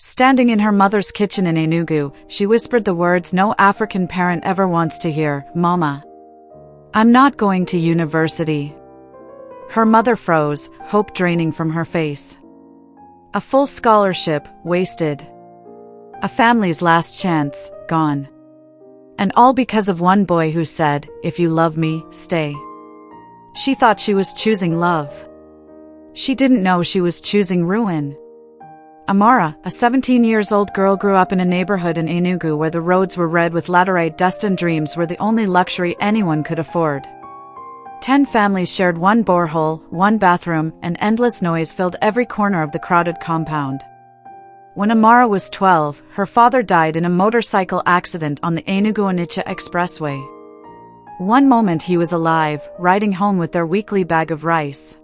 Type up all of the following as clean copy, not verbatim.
Standing in her mother's kitchen in Enugu, she whispered the words no African parent ever wants to hear, "Mama, I'm not going to university." Her mother froze, hope draining from her face. A full scholarship, wasted. A family's last chance, gone. And all because of one boy who said, "If you love me, stay." She thought she was choosing love. She didn't know she was choosing ruin. Amara, a 17-year-old girl, grew up in a neighborhood in Enugu where the roads were red with laterite dust and dreams were the only luxury anyone could afford. 10 families shared one borehole, one bathroom, and endless noise filled every corner of the crowded compound. When Amara was 12, her father died in a motorcycle accident on the Enugu-Onitsha Expressway. One moment he was alive, riding home with their weekly bag of rice.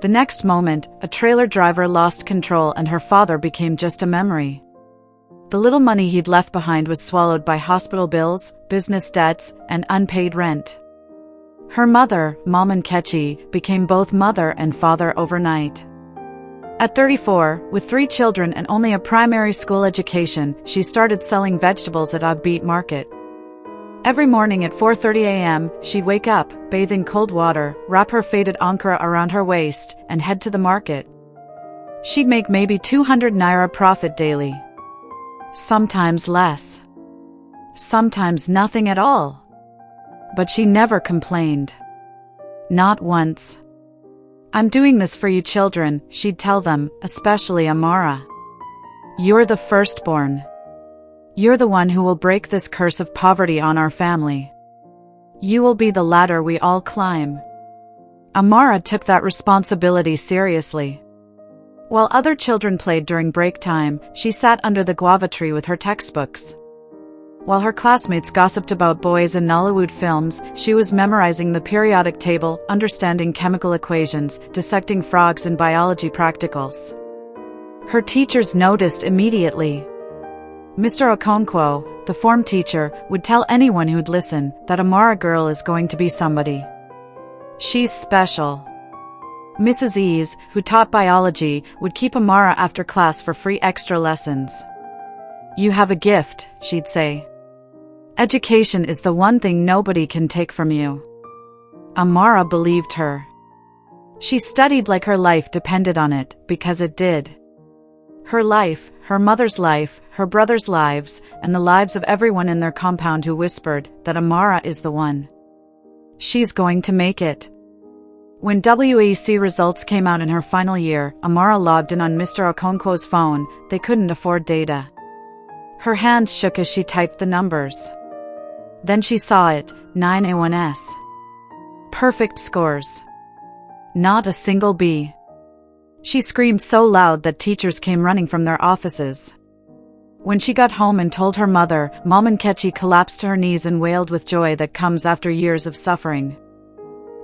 The next moment, a trailer driver lost control and her father became just a memory. The little money he'd left behind was swallowed by hospital bills, business debts, and unpaid rent. Her mother, Mom Nkechi, became both mother and father overnight. At 34, with 3 children and only a primary school education, she started selling vegetables at Ogbete Market. Every morning at 4:30 a.m., she'd wake up, bathe in cold water, wrap her faded ankara around her waist, and head to the market. She'd make maybe 200 naira profit daily. Sometimes less. Sometimes nothing at all. But she never complained. Not once. "I'm doing this for you children," she'd tell them, especially Amara. "You're the firstborn. You're the one who will break this curse of poverty on our family. You will be the ladder we all climb." Amara took that responsibility seriously. While other children played during break time, she sat under the guava tree with her textbooks. While her classmates gossiped about boys and Nollywood films, she was memorizing the periodic table, understanding chemical equations, dissecting frogs in biology practicals. Her teachers noticed immediately. Mr. Okonkwo, the form teacher, would tell anyone who'd listen that Amara girl is going to be somebody. She's special. Mrs. Ease, who taught biology, would keep Amara after class for free extra lessons. "You have a gift," she'd say. "Education is the one thing nobody can take from you." Amara believed her. She studied like her life depended on it, because it did. Her life, her mother's life, her brother's lives, and the lives of everyone in their compound who whispered that Amara is the one. She's going to make it. When WAEC results came out in her final year, Amara logged in on Mr. Okonkwo's phone. They couldn't afford data. Her hands shook as she typed the numbers. Then she saw it, 9A1S. Perfect scores. Not a single B. She screamed so loud that teachers came running from their offices. When she got home and told her mother, Mom Nkechi collapsed to her knees and wailed with joy that comes after years of suffering.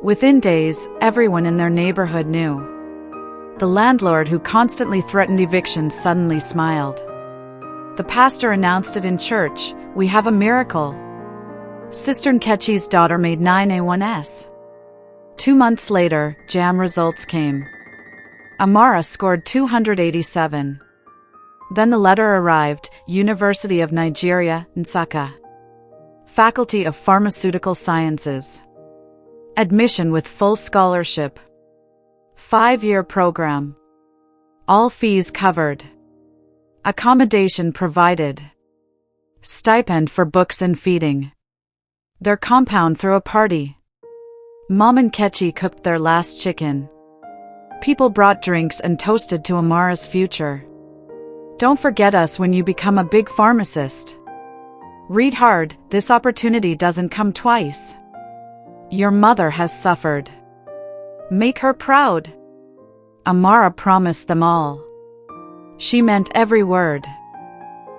Within days, everyone in their neighborhood knew. The landlord who constantly threatened evictions suddenly smiled. The pastor announced it in church, "We have a miracle." Sister Nkechi's daughter made 9A1S. 2 months later, JAM results came. Amara scored 287. Then the letter arrived, University of Nigeria, Nsukka. Faculty of Pharmaceutical Sciences. Admission with full scholarship. 5-year program. All fees covered. Accommodation provided. Stipend for books and feeding. Their compound threw a party. Mom Nkechi cooked their last chicken. People brought drinks and toasted to Amara's future. Don't forget us when you become a big pharmacist. Read hard, this opportunity doesn't come twice. Your mother has suffered. Make her proud. Amara promised them all. She meant every word.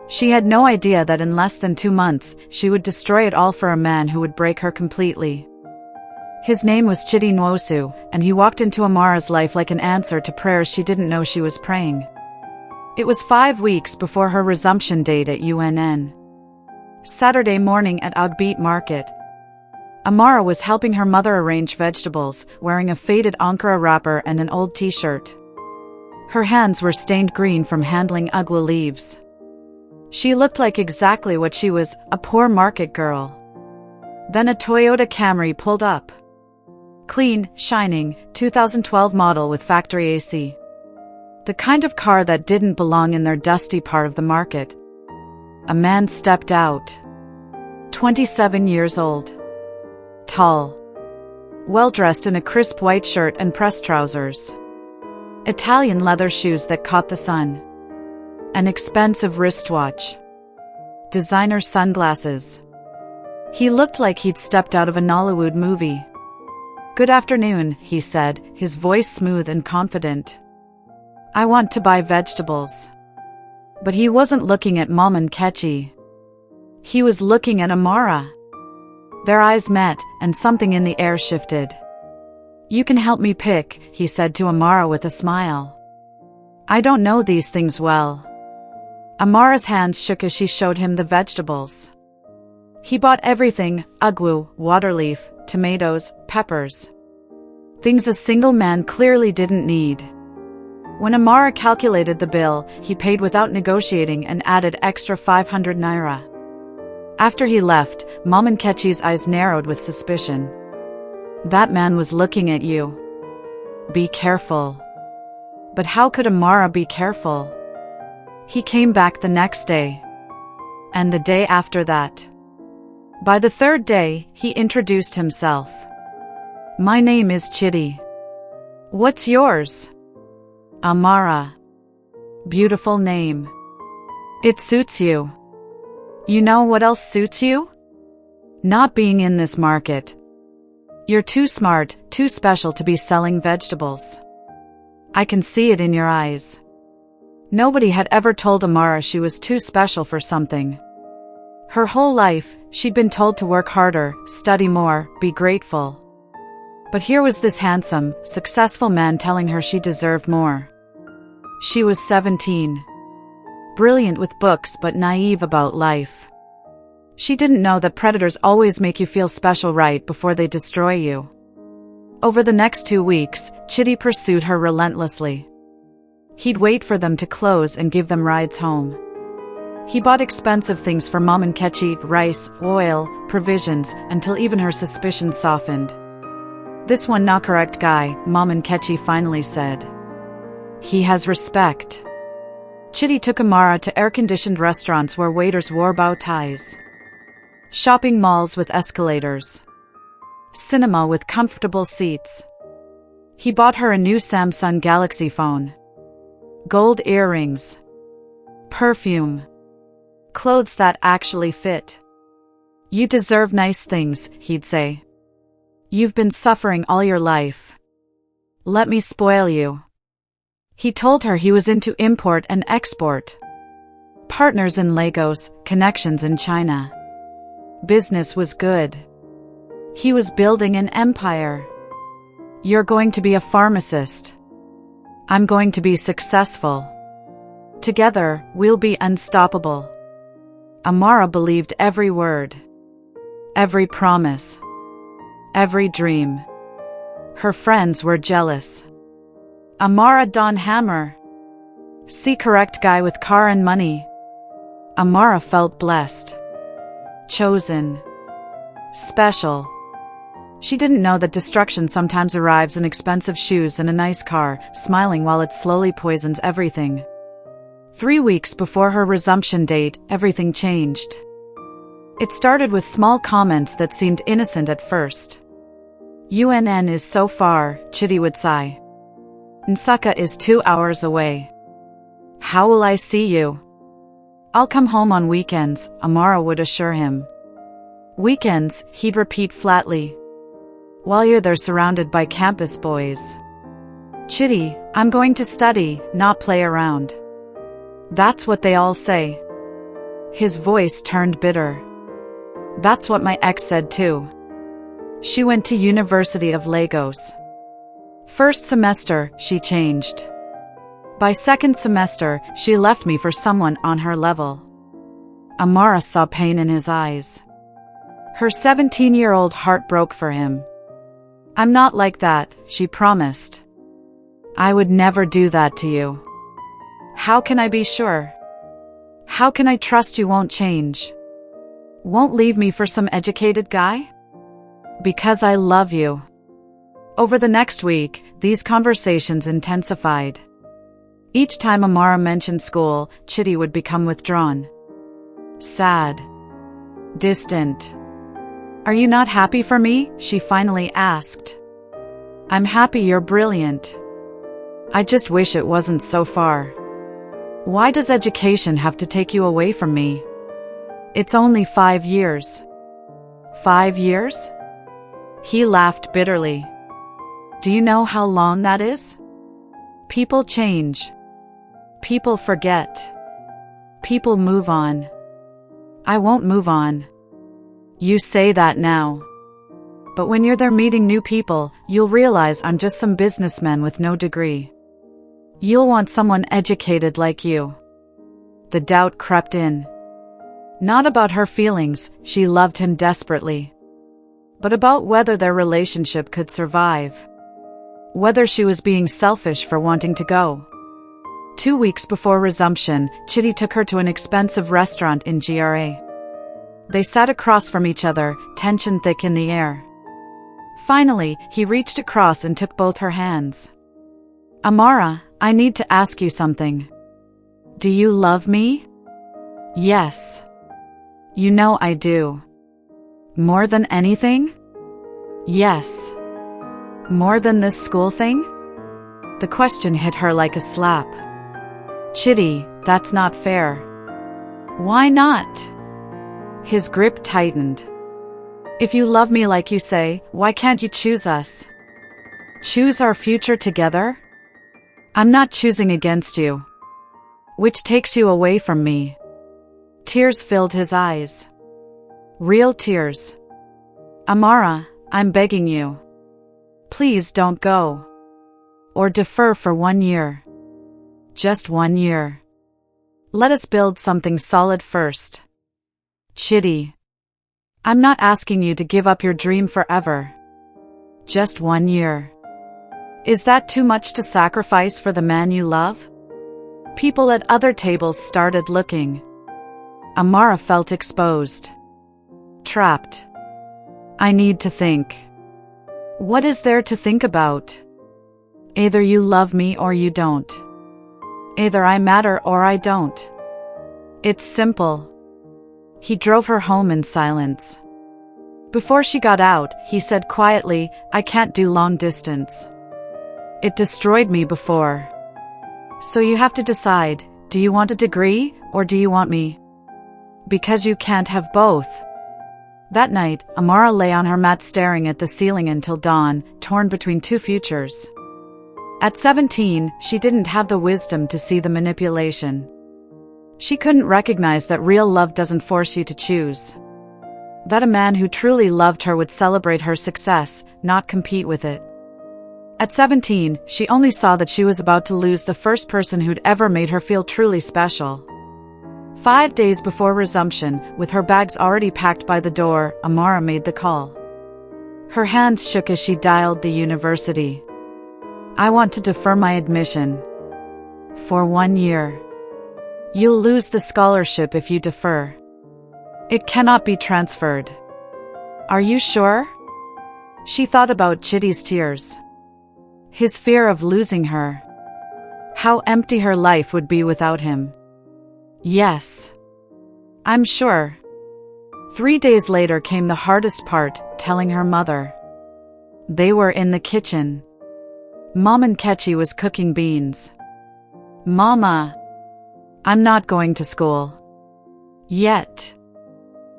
She had no idea that in less than 2 months, she would destroy it all for a man who would break her completely. His name was Chidi, and he walked into Amara's life like an answer to prayers she didn't know she was praying. It was 5 weeks before her resumption date at UNN. Saturday morning at Ogbete Market. Amara was helping her mother arrange vegetables, wearing a faded Ankara wrapper and an old t-shirt. Her hands were stained green from handling ugwa leaves. She looked like exactly what she was, a poor market girl. Then a Toyota Camry pulled up. Clean, shining, 2012 model with factory AC. The kind of car that didn't belong in their dusty part of the market. A man stepped out. 27 years old. Tall. Well-dressed in a crisp white shirt and pressed trousers. Italian leather shoes that caught the sun. An expensive wristwatch. Designer sunglasses. He looked like he'd stepped out of a Nollywood movie. "Good afternoon," he said, his voice smooth and confident. "I want to buy vegetables." But he wasn't looking at Mom and Kechi. He was looking at Amara. Their eyes met, and something in the air shifted. "You can help me pick," he said to Amara with a smile. "I don't know these things well." Amara's hands shook as she showed him the vegetables. He bought everything: ugwu, waterleaf, tomatoes, peppers. Things a single man clearly didn't need. When Amara calculated the bill, he paid without negotiating and added extra 500 naira. After he left, Mom and Kechi's eyes narrowed with suspicion. That man was looking at you. Be careful. But how could Amara be careful? He came back the next day. And the day after that. By the third day, he introduced himself. "My name is Chidi." "What's yours?" "Amara." "Beautiful name. It suits you." "You know what else suits you? Not being in this market. You're too smart, too special to be selling vegetables. I can see it in your eyes." Nobody had ever told Amara she was too special for something. Her whole life, she'd been told to work harder, study more, be grateful. But here was this handsome, successful man telling her she deserved more. She was 17. Brilliant with books but naive about life. She didn't know that predators always make you feel special right before they destroy you. Over the next 2 weeks, Chidi pursued her relentlessly. He'd wait for them to close and give them rides home. He bought expensive things for Mom and Kechi: rice, oil, provisions, until even her suspicions softened. "This one not correct guy," Mom and Kechi finally said. "He has respect." Chidi took Amara to air-conditioned restaurants where waiters wore bow ties. Shopping malls with escalators. Cinema with comfortable seats. He bought her a new Samsung Galaxy phone. Gold earrings. Perfume. Clothes that actually fit. "You deserve nice things," he'd say. "You've been suffering all your life. Let me spoil you." He told her he was into import and export. Partners in Lagos, connections in China. Business was good. He was building an empire. "You're going to be a pharmacist. I'm going to be successful. Together, we'll be unstoppable." Amara believed every word. Every promise. Every dream. Her friends were jealous. Amara Don Hammer. See correct guy with car and money. Amara felt blessed. Chosen. Special. She didn't know that destruction sometimes arrives in expensive shoes and a nice car, smiling while it slowly poisons everything. 3 weeks before her resumption date, everything changed. It started with small comments that seemed innocent at first. "UNN is so far," Chidi would sigh. "Nsukka is 2 hours away. How will I see you?" "I'll come home on weekends," Amara would assure him. "Weekends," he'd repeat flatly. "While you're there surrounded by campus boys." "Chidi, I'm going to study, not play around." "That's what they all say." His voice turned bitter. "That's what my ex said too." She went to University of Lagos. First semester, she changed. By second semester, she left me for someone on her level. Amara saw pain in his eyes. Her 17-year-old heart broke for him. "I'm not like that," she promised. I would never do that to you. How can I be sure? How can I trust you won't change? Won't leave me for some educated guy? Because I love you. Over the next week, these conversations intensified. Each time Amara mentioned school, Chidi would become withdrawn. Sad. Distant. Are you not happy for me? She finally asked. I'm happy you're brilliant. I just wish it wasn't so far. Why does education have to take you away from me? It's only 5 years. 5 years? He laughed bitterly. Do you know how long that is? People change. People forget. People move on. I won't move on. You say that now. But when you're there meeting new people, you'll realize I'm just some businessman with no degree. You'll want someone educated like you. The doubt crept in. Not about her feelings, she loved him desperately. But about whether their relationship could survive. Whether she was being selfish for wanting to go. 2 weeks before resumption, Chidi took her to an expensive restaurant in GRA. They sat across from each other, tension thick in the air. Finally, he reached across and took both her hands. Amara, I need to ask you something. Do you love me? Yes. You know I do. More than anything? Yes. More than this school thing? The question hit her like a slap. Chidi, that's not fair. Why not? His grip tightened. If you love me like you say, why can't you choose us? Choose our future together? I'm not choosing against you. Which takes you away from me. Tears filled his eyes. Real tears. Amara, I'm begging you. Please don't go. Or defer for 1 year. Just 1 year. Let us build something solid first. Chidi. I'm not asking you to give up your dream forever. Just 1 year. Is that too much to sacrifice for the man you love? People at other tables started looking. Amara felt exposed. Trapped. I need to think. What is there to think about? Either you love me or you don't. Either I matter or I don't. It's simple. He drove her home in silence. Before she got out, he said quietly, I can't do long distance. It destroyed me before. So you have to decide, do you want a degree, or do you want me? Because you can't have both. That night, Amara lay on her mat staring at the ceiling until dawn, torn between two futures. At 17, she didn't have the wisdom to see the manipulation. She couldn't recognize that real love doesn't force you to choose. That a man who truly loved her would celebrate her success, not compete with it. At 17, she only saw that she was about to lose the first person who'd ever made her feel truly special. 5 days before resumption, with her bags already packed by the door, Amara made the call. Her hands shook as she dialed the university. I want to defer my admission. For 1 year. You'll lose the scholarship if you defer. It cannot be transferred. Are you sure? She thought about Chidi's tears. His fear of losing her. How empty her life would be without him. Yes. I'm sure. 3 days later came the hardest part, telling her mother. They were in the kitchen. Mom and Nkechi was cooking beans. Mama. I'm not going to school. Yet.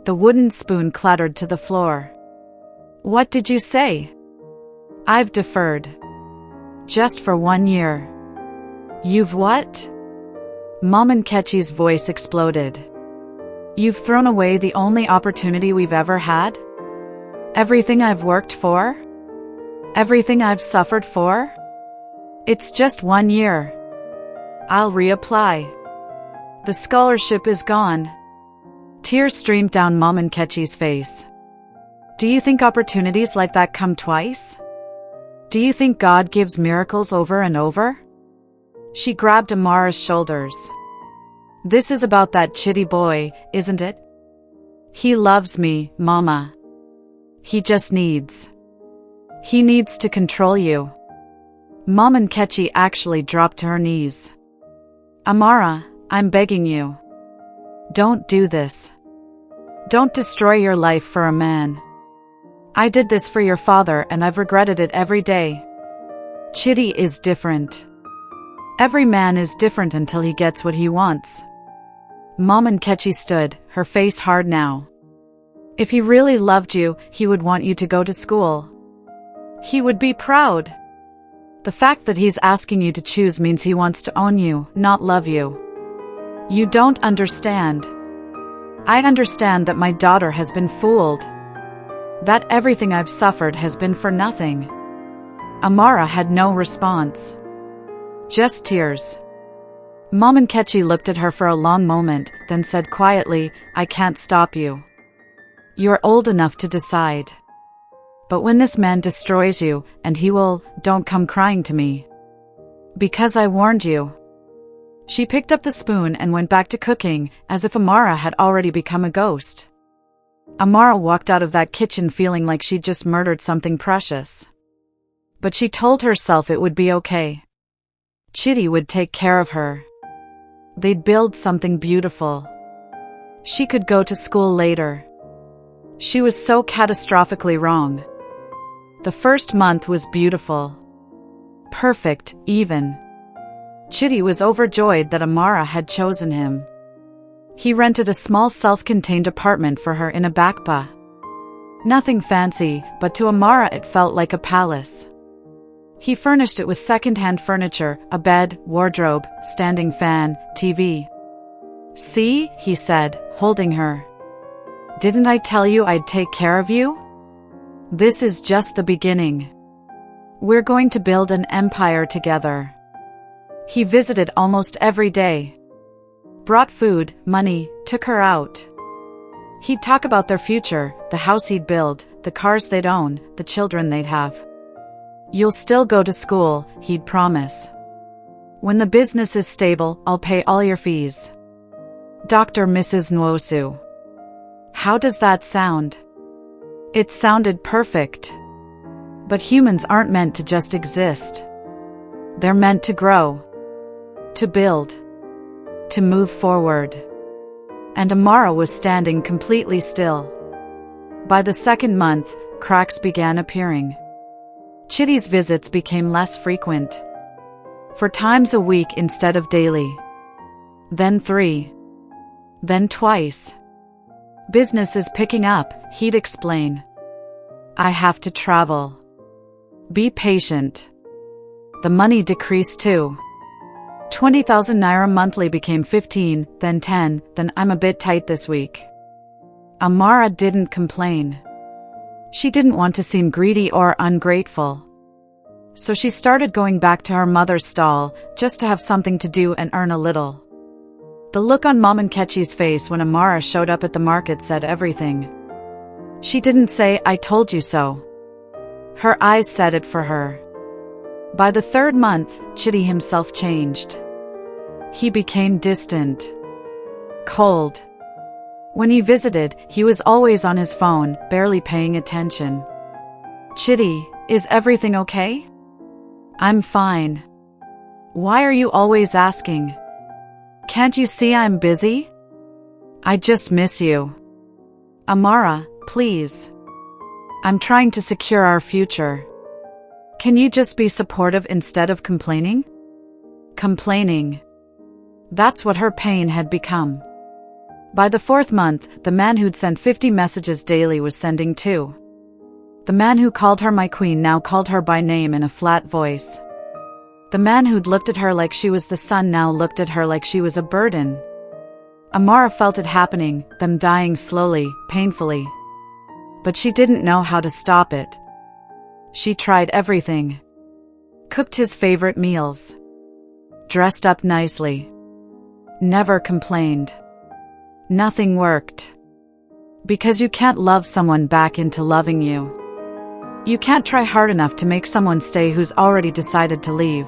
The wooden spoon clattered to the floor. What did you say? I've deferred. Just for 1 year. You've what? Mom and Nkechi's voice exploded. You've thrown away the only opportunity we've ever had? Everything I've worked for? Everything I've suffered for? It's just 1 year. I'll reapply. The scholarship is gone. Tears streamed down Mom and Nkechi's face. Do you think opportunities like that come twice? Do you think God gives miracles over and over? She grabbed Amara's shoulders. This is about that Chidi boy, isn't it? He loves me, Mama. He just needs. He needs to control you. Mom and Kechi actually dropped to her knees. Amara, I'm begging you. Don't do this. Don't destroy your life for a man. I did this for your father and I've regretted it every day. Chidi is different. Every man is different until he gets what he wants. Mom and Kechi stood, her face hard now. If he really loved you, he would want you to go to school. He would be proud. The fact that he's asking you to choose means he wants to own you, not love you. You don't understand. I understand that my daughter has been fooled. That everything I've suffered has been for nothing. Amara had no response. Just tears. Mom and Kechi looked at her for a long moment, then said quietly, I can't stop you. You're old enough to decide. But when this man destroys you, and he will, don't come crying to me. Because I warned you. She picked up the spoon and went back to cooking, as if Amara had already become a ghost. Amara walked out of that kitchen feeling like she'd just murdered something precious. But she told herself it would be okay. Chidi would take care of her. They'd build something beautiful. She could go to school later. She was so catastrophically wrong. The first month was beautiful. Perfect, even. Chidi was overjoyed that Amara had chosen him. He rented a small self-contained apartment for her in a Bakpa. Nothing fancy, but to Amara it felt like a palace. He furnished it with second-hand furniture, a bed, wardrobe, standing fan, TV. See, he said, holding her. Didn't I tell you I'd take care of you? This is just the beginning. We're going to build an empire together. He visited almost every day. Brought food, money, took her out. He'd talk about their future, the house he'd build, the cars they'd own, the children they'd have. You'll still go to school, he'd promise. When the business is stable, I'll pay all your fees. Dr. Mrs. Nwosu. How does that sound? It sounded perfect. But humans aren't meant to just exist. They're meant to grow. To build. To move forward. And Amara was standing completely still. By the second month, cracks began appearing. Chidi's visits became less frequent. 4 times a week instead of daily. Then 3. Then twice. Business is picking up, he'd explain. I have to travel. Be patient. The money decreased too. 20,000 naira monthly became 15, then 10, then I'm a bit tight this week. Amara didn't complain. She didn't want to seem greedy or ungrateful. So she started going back to her mother's stall, just to have something to do and earn a little. The look on Mom and Kechi's face when Amara showed up at the market said everything. She didn't say, I told you so. Her eyes said it for her. By the 3rd month, Chidi himself changed. He became distant. Cold. When he visited, he was always on his phone, barely paying attention. Chidi, is everything okay? I'm fine. Why are you always asking? Can't you see I'm busy? I just miss you. Amara, please. I'm trying to secure our future. Can you just be supportive instead of complaining? Complaining. That's what her pain had become. By the 4th month, the man who'd sent 50 messages daily was sending 2. The man who called her my queen now called her by name in a flat voice. The man who'd looked at her like she was the sun now looked at her like she was a burden. Amara felt it happening, them dying slowly, painfully. But she didn't know how to stop it. She tried everything. Cooked his favorite meals. Dressed up nicely. Never complained. Nothing worked. Because you can't love someone back into loving you. You can't try hard enough to make someone stay who's already decided to leave.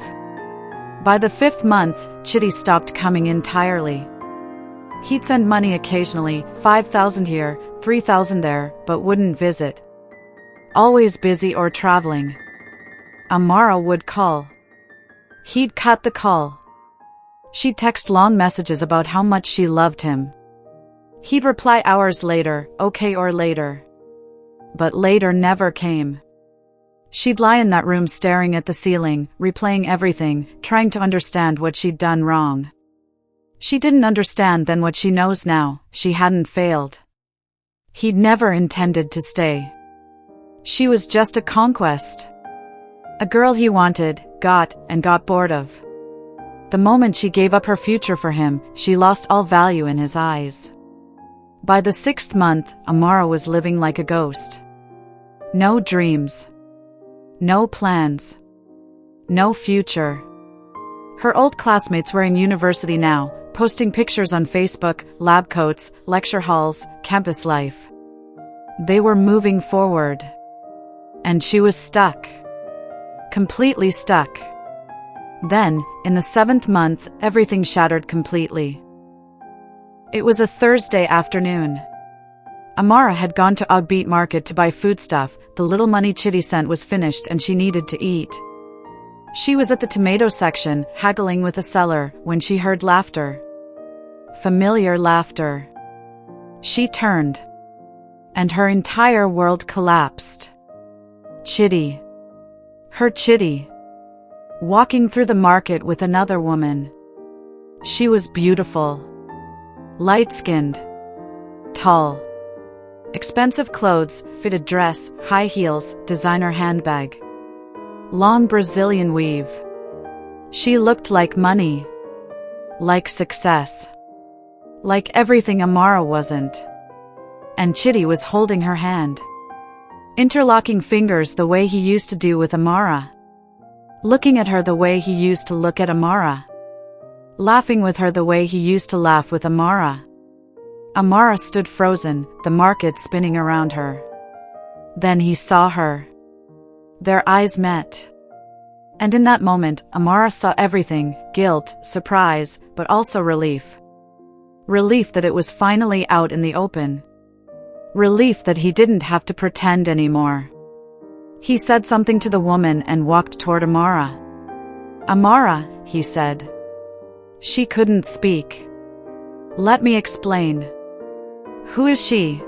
By the 5th month, Chidi stopped coming entirely. He'd send money occasionally, 5,000 here, 3,000 there, but wouldn't visit. Always busy or traveling. Amara would call. He'd cut the call. She'd text long messages about how much she loved him. He'd reply hours later, okay or later. But later never came. She'd lie in that room staring at the ceiling, replaying everything, trying to understand what she'd done wrong. She didn't understand then what she knows now, she hadn't failed. He'd never intended to stay. She was just a conquest. A girl he wanted, got, and got bored of. The moment she gave up her future for him, she lost all value in his eyes. By the 6th month, Amara was living like a ghost. No dreams. No plans. No future. Her old classmates were in university now, posting pictures on Facebook, lab coats, lecture halls, campus life. They were moving forward. And she was stuck. Completely stuck. Then, in the 7th month, everything shattered completely. It was a Thursday afternoon. Amara had gone to Ogbeat Market to buy foodstuff. The little money Chidi sent was finished and she needed to eat. She was at the tomato section, haggling with a seller, when she heard laughter. Familiar laughter. She turned. And her entire world collapsed. Chidi. Her Chidi. Walking through the market with another woman. She was beautiful. Light-skinned. Tall. Expensive clothes, fitted dress, high heels, designer handbag. Long Brazilian weave. She looked like money. Like success. Like everything Amara wasn't. And Chidi was holding her hand. Interlocking fingers the way he used to do with Amara. Looking at her the way he used to look at Amara. Laughing with her the way he used to laugh with Amara. Amara stood frozen, the market spinning around her. Then he saw her. Their eyes met. And in that moment, Amara saw everything, guilt, surprise, but also relief. Relief that it was finally out in the open. Relief that he didn't have to pretend anymore. He said something to the woman and walked toward Amara. Amara, he said. She couldn't speak. Let me explain. Who is she?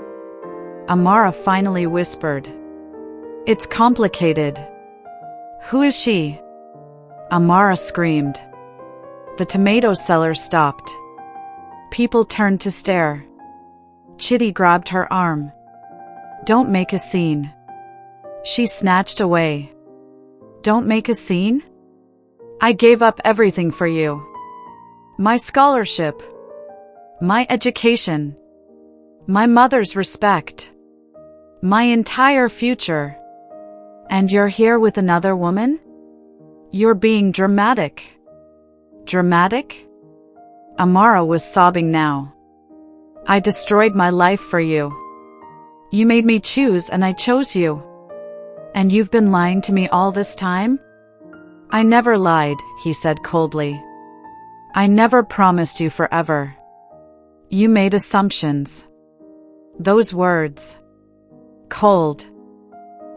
Amara finally whispered. It's complicated. Who is she? Amara screamed. The tomato seller stopped. People turned to stare. Chidi grabbed her arm. Don't make a scene. She snatched away. Don't make a scene? I gave up everything for you. My scholarship. My education. My mother's respect. My entire future. And you're here with another woman? You're being dramatic. Dramatic? Amara was sobbing now. I destroyed my life for you. You made me choose and I chose you. And you've been lying to me all this time? I never lied, he said coldly. I never promised you forever. You made assumptions. Those words. Cold.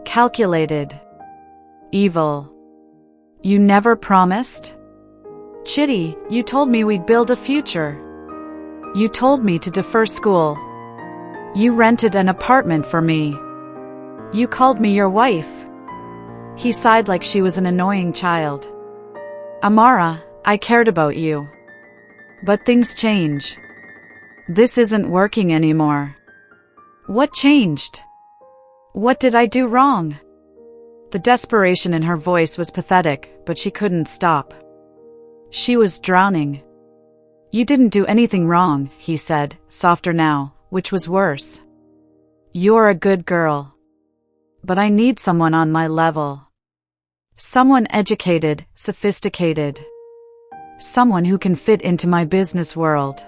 Calculated. Evil. You never promised? Chidi, you told me we'd build a future. You told me to defer school. You rented an apartment for me. You called me your wife. He sighed like she was an annoying child. Amara, I cared about you. But things change. This isn't working anymore. What changed? What did I do wrong? The desperation in her voice was pathetic, but she couldn't stop. She was drowning. You didn't do anything wrong, he said, softer now, which was worse. You're a good girl. But I need someone on my level. Someone educated, sophisticated. Someone who can fit into my business world.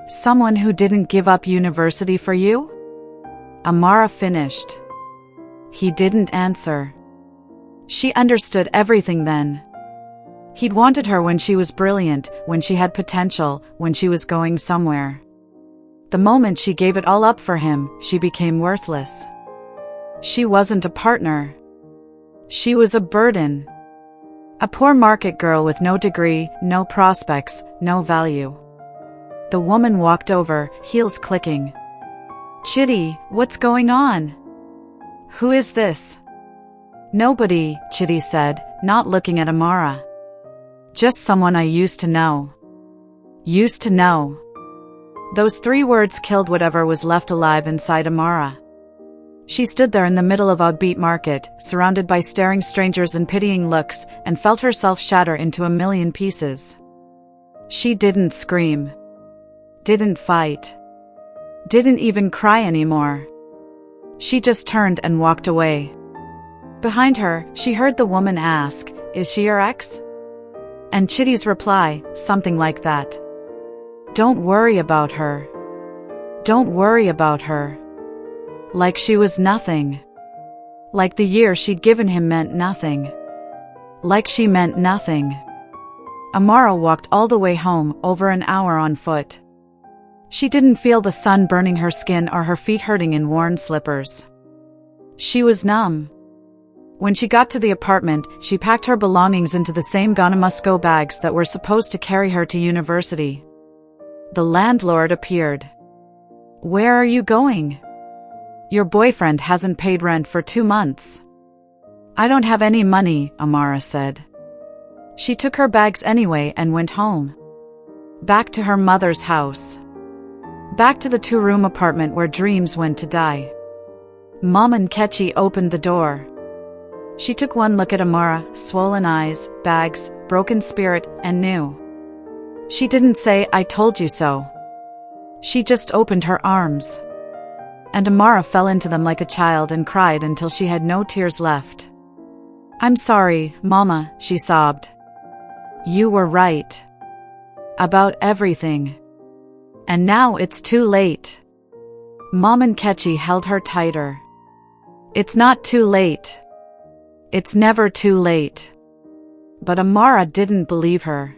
Someone who didn't give up university for you? Amara finished. He didn't answer. She understood everything then. He'd wanted her when she was brilliant, when she had potential, when she was going somewhere. The moment she gave it all up for him, she became worthless. She wasn't a partner. She was a burden. A poor market girl with no degree, no prospects, no value. The woman walked over, heels clicking. "Chidi, what's going on? Who is this?" "Nobody," Chidi said, not looking at Amara. "Just someone I used to know." Used to know. Those 3 words killed whatever was left alive inside Amara. She stood there in the middle of a beat market, surrounded by staring strangers and pitying looks, and felt herself shatter into a million pieces. She didn't scream. Didn't fight. Didn't even cry anymore. She just turned and walked away. Behind her, she heard the woman ask, "Is she your ex?" And Chidi's reply, something like that. "Don't worry about her. Don't worry about her." Like she was nothing. Like the year she'd given him meant nothing. Like she meant nothing. Amara walked all the way home, over an hour on foot. She didn't feel the sun burning her skin or her feet hurting in worn slippers. She was numb. When she got to the apartment, she packed her belongings into the same gonna-must-go bags that were supposed to carry her to university. The landlord appeared. "Where are you going? Your boyfriend hasn't paid rent for 2 months." "I don't have any money," Amara said. She took her bags anyway and went home. Back to her mother's house. Back to the 2-room apartment where dreams went to die. Mom and Kechi opened the door. She took one look at Amara, swollen eyes, bags, broken spirit, and knew. She didn't say, "I told you so." She just opened her arms. And Amara fell into them like a child and cried until she had no tears left. "I'm sorry, Mama," she sobbed. "You were right. About everything. And now it's too late." Mom and Kechi held her tighter. "It's not too late. It's never too late." But Amara didn't believe her.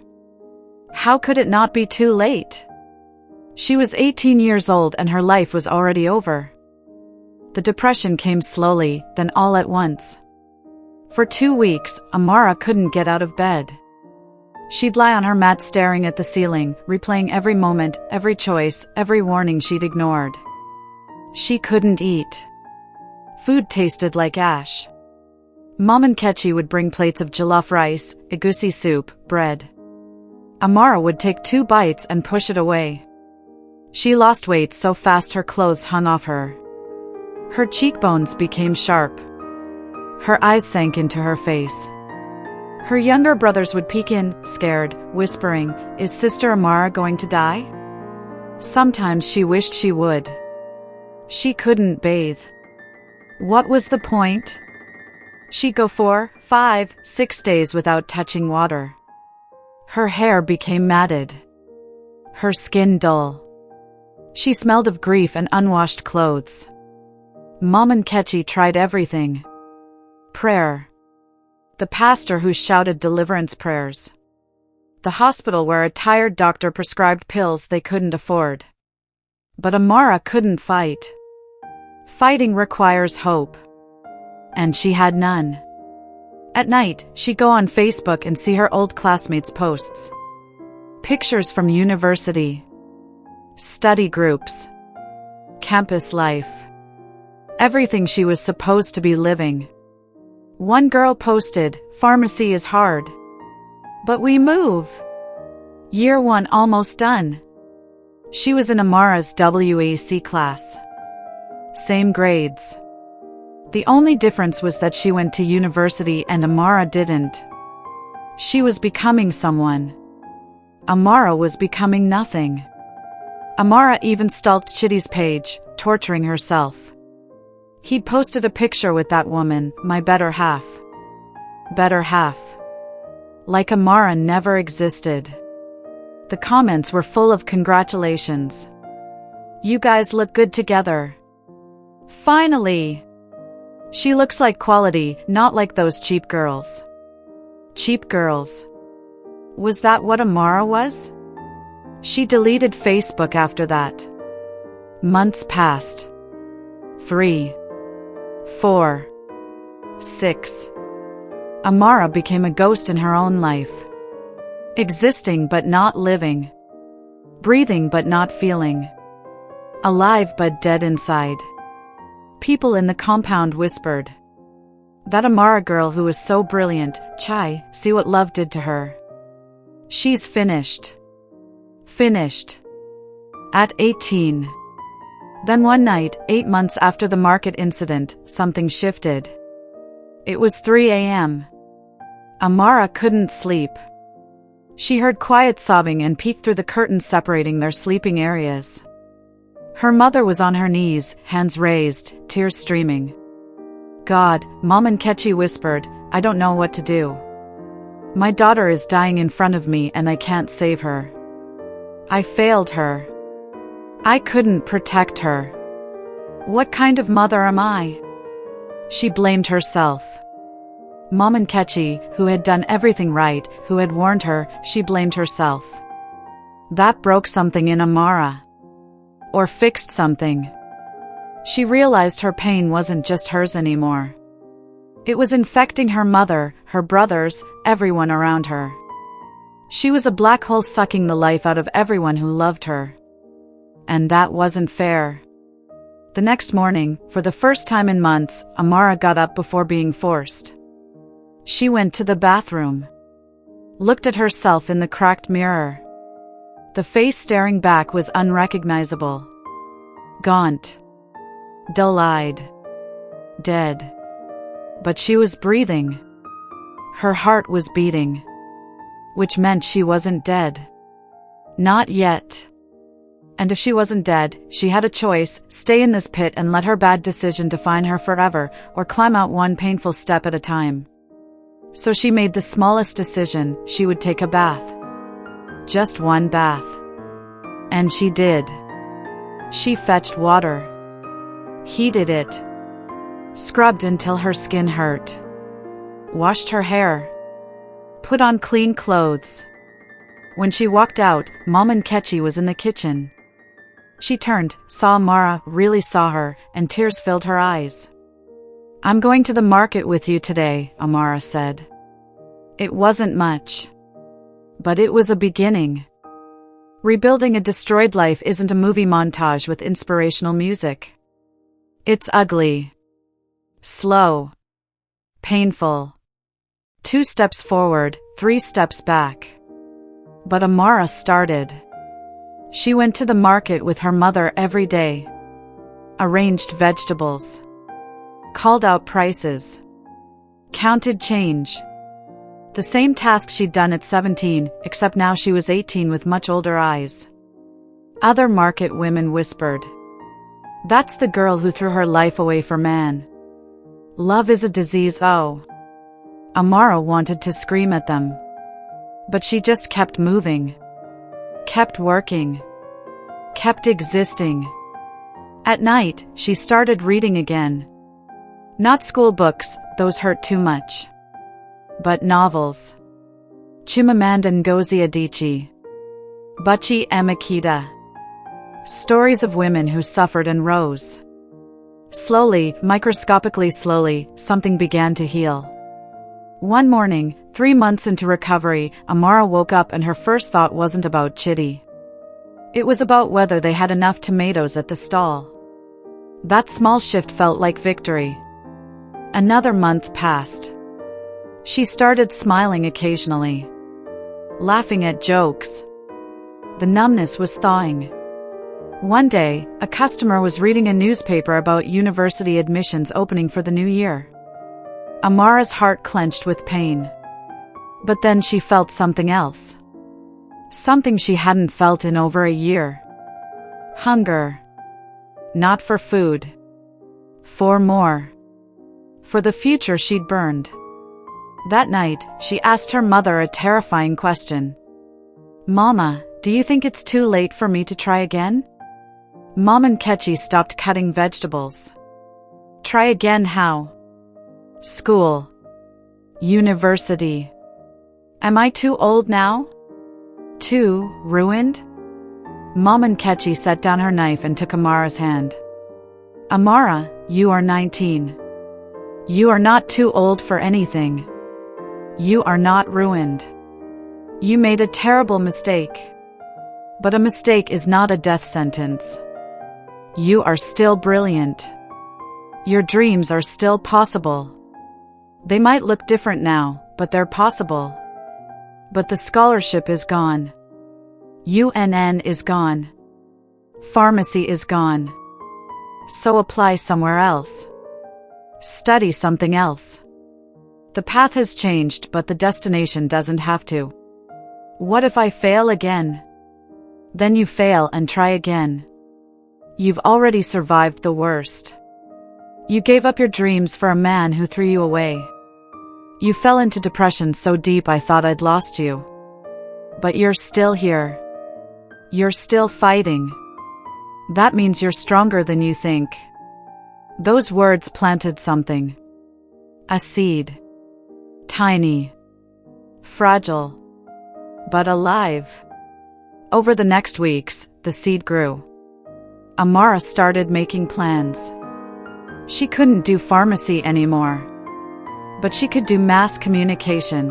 How could it not be too late? She was 18 years old and her life was already over. The depression came slowly, then all at once. For 2 weeks, Amara couldn't get out of bed. She'd lie on her mat staring at the ceiling, replaying every moment, every choice, every warning she'd ignored. She couldn't eat. Food tasted like ash. Mom and Kechi would bring plates of jollof rice, egusi soup, bread. Amara would take 2 bites and push it away. She lost weight so fast her clothes hung off her. Her cheekbones became sharp. Her eyes sank into her face. Her younger brothers would peek in, scared, whispering, "Is Sister Amara going to die?" Sometimes she wished she would. She couldn't bathe. What was the point? She'd go 4, 5, 6 days without touching water. Her hair became matted. Her skin dull. She smelled of grief and unwashed clothes. Mom and Kechi tried everything. Prayer. The pastor who shouted deliverance prayers. The hospital where a tired doctor prescribed pills they couldn't afford. But Amara couldn't fight. Fighting requires hope. And she had none. At night, she'd go on Facebook and see her old classmates' posts. Pictures from university. Study groups. Campus life. Everything she was supposed to be living. One girl posted, "Pharmacy is hard. But we move. Year 1 almost done." She was in Amara's WAEC class. Same grades. The only difference was that she went to university and Amara didn't. She was becoming someone. Amara was becoming nothing. Amara even stalked Chidi's page, torturing herself. He'd posted a picture with that woman, my better half. Better half. Like Amara never existed. The comments were full of congratulations. "You guys look good together. Finally." She looks like quality, not like those cheap girls. Cheap girls. Was that what Amara was? She deleted Facebook after that. Months passed. 3, 4, 6. Amara became a ghost in her own life. Existing but not living. Breathing but not feeling. Alive but dead inside. People in the compound whispered. That Amara girl who was so brilliant, Chai, see what love did to her. She's finished. Finished. At 18. Then one night, 8 months after the market incident, something shifted. It was 3 a.m. Amara couldn't sleep. She heard quiet sobbing and peeked through the curtains separating their sleeping areas. Her mother was on her knees, hands raised, tears streaming. God, Mom and Nkechi whispered, I don't know what to do. My daughter is dying in front of me and I can't save her. I failed her. I couldn't protect her. What kind of mother am I? She blamed herself. Mom and Nkechi, who had done everything right, who had warned her, she blamed herself. That broke something in Amara. Or fixed something. She realized her pain wasn't just hers anymore. It was infecting her mother, her brothers, everyone around her. She was a black hole sucking the life out of everyone who loved her. And that wasn't fair. The next morning, for the first time in months, Amara got up before being forced. She went to the bathroom. Looked at herself in the cracked mirror. The face staring back was unrecognizable. Gaunt. Dull-eyed. Dead. But she was breathing. Her heart was beating. Which meant she wasn't dead. Not yet. And if she wasn't dead, she had a choice, stay in this pit and let her bad decision define her forever, or climb out one painful step at a time. So she made the smallest decision, she would take a bath. Just one bath. And she did. She fetched water. Heated it. Scrubbed until her skin hurt. Washed her hair. Put on clean clothes. When she walked out, Mom and Nkechi was in the kitchen. She turned, saw Amara, really saw her, and tears filled her eyes. I'm going to the market with you today, Amara said. It wasn't much. But it was a beginning. Rebuilding a destroyed life isn't a movie montage with inspirational music. It's ugly. Slow. Painful. 2 steps forward, 3 steps back. But Amara started. She went to the market with her mother every day. Arranged vegetables. Called out prices. Counted change. The same task she'd done at 17, except now she was 18 with much older eyes. Other market women whispered. That's the girl who threw her life away for man. Love is a disease, oh. Amara wanted to scream at them. But she just kept moving. Kept working. Kept existing. At night, she started reading again. Not school books, those hurt too much. But novels. Chimamanda Ngozi Adichie. Buchi Emekita. Stories of women who suffered and rose. Slowly, microscopically slowly, something began to heal. One morning, 3 months into recovery, Amara woke up and her first thought wasn't about Chidi. It was about whether they had enough tomatoes at the stall. That small shift felt like victory. Another month passed. She started smiling occasionally. Laughing at jokes. The numbness was thawing. One day, a customer was reading a newspaper about university admissions opening for the new year. Amara's heart clenched with pain. But then she felt something else. Something she hadn't felt in over a year. Hunger. Not for food. For more. For the future she'd burned. That night, she asked her mother a terrifying question. Mama, do you think it's too late for me to try again? Mom and Nkechi stopped cutting vegetables. Try again how? School. University. Am I too old now? Too ruined? Mom Nkechi set down her knife and took Amara's hand. Amara, you are 19. You are not too old for anything. You are not ruined. You made a terrible mistake. But a mistake is not a death sentence. You are still brilliant. Your dreams are still possible. They might look different now, but they're possible. But the scholarship is gone. UNN is gone. Pharmacy is gone. So apply somewhere else. Study something else. The path has changed, but the destination doesn't have to. What if I fail again? Then you fail and try again. You've already survived the worst. You gave up your dreams for a man who threw you away. You fell into depression so deep I thought I'd lost you. But you're still here. You're still fighting. That means you're stronger than you think. Those words planted something. A seed. Tiny. Fragile. But alive. Over the next weeks, the seed grew. Amara started making plans. She couldn't do pharmacy anymore. But she could do mass communication.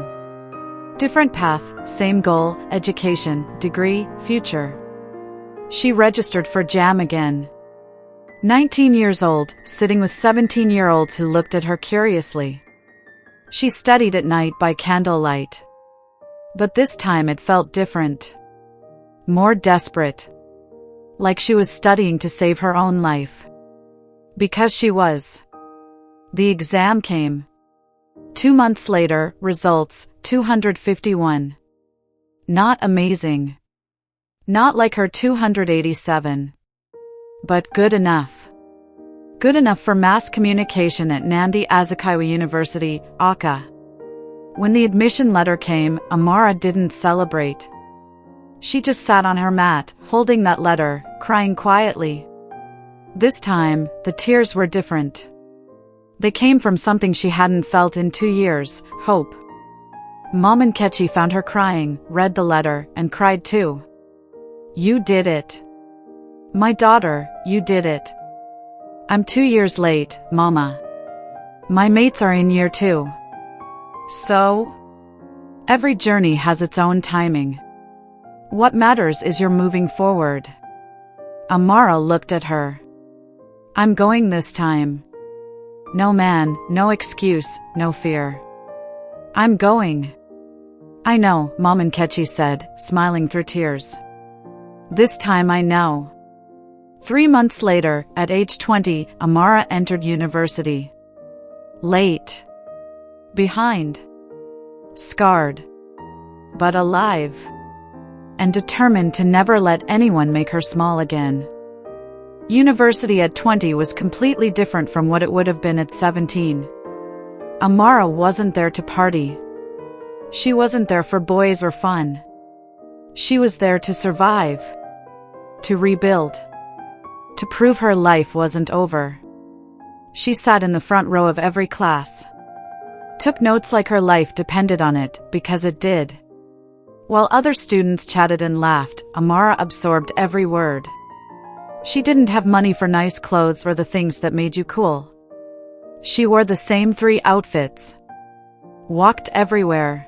Different path, same goal, education, degree, future. She registered for JAM again. 19 years old, sitting with 17-year-olds who looked at her curiously. She studied at night by candlelight. But this time it felt different. More desperate. Like she was studying to save her own life. Because she was. The exam came. 2 months later, results, 251. Not amazing. Not like her 287. But good enough. Good enough for mass communication at Nandi Azikiwe University, Awka. When the admission letter came, Amara didn't celebrate. She just sat on her mat, holding that letter, crying quietly. This time, the tears were different. They came from something she hadn't felt in 2 years, hope. Mom Nkechi found her crying, read the letter, and cried too. You did it. My daughter, you did it. I'm 2 years late, Mama. My mates are in year 2. So? Every journey has its own timing. What matters is you're moving forward. Amara looked at her. I'm going this time. No man, no excuse, no fear. I'm going. I know, Mom Nkechi said, smiling through tears. This time I know. 3 months later, at age 20, Amara entered university. Late. Behind. Scarred. But alive. And determined to never let anyone make her small again. University at 20 was completely different from what it would have been at 17. Amara wasn't there to party. She wasn't there for boys or fun. She was there to survive. To rebuild. To prove her life wasn't over. She sat in the front row of every class. Took notes like her life depended on it, because it did. While other students chatted and laughed, Amara absorbed every word. She didn't have money for nice clothes or the things that made you cool. She wore the same 3 outfits. Walked everywhere.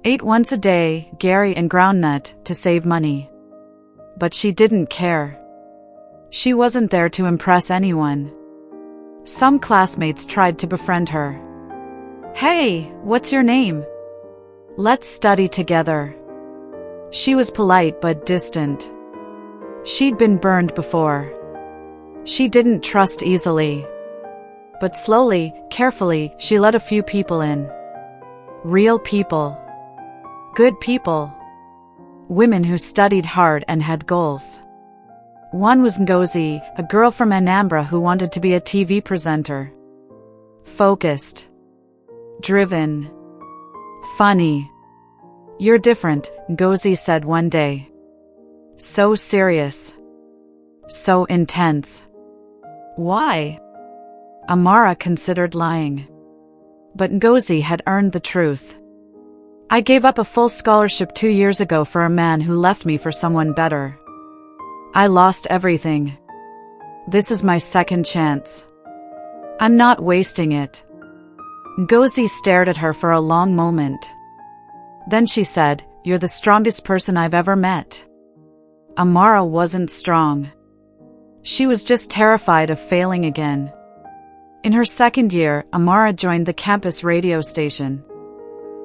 Ate once a day, Gary and groundnut, to save money. But she didn't care. She wasn't there to impress anyone. Some classmates tried to befriend her. Hey, what's your name? Let's study together. She was polite but distant. She'd been burned before. She didn't trust easily. But slowly, carefully, she let a few people in. Real people. Good people. Women who studied hard and had goals. One was Ngozi, a girl from Anambra who wanted to be a TV presenter. Focused. Driven. Funny. You're different, Ngozi said one day. So serious. So intense. Why? Amara considered lying. But Ngozi had earned the truth. I gave up a full scholarship 2 years ago for a man who left me for someone better. I lost everything. This is my second chance. I'm not wasting it. Ngozi stared at her for a long moment. Then she said, "You're the strongest person I've ever met." Amara wasn't strong. She was just terrified of failing again. In her second year, Amara joined the campus radio station.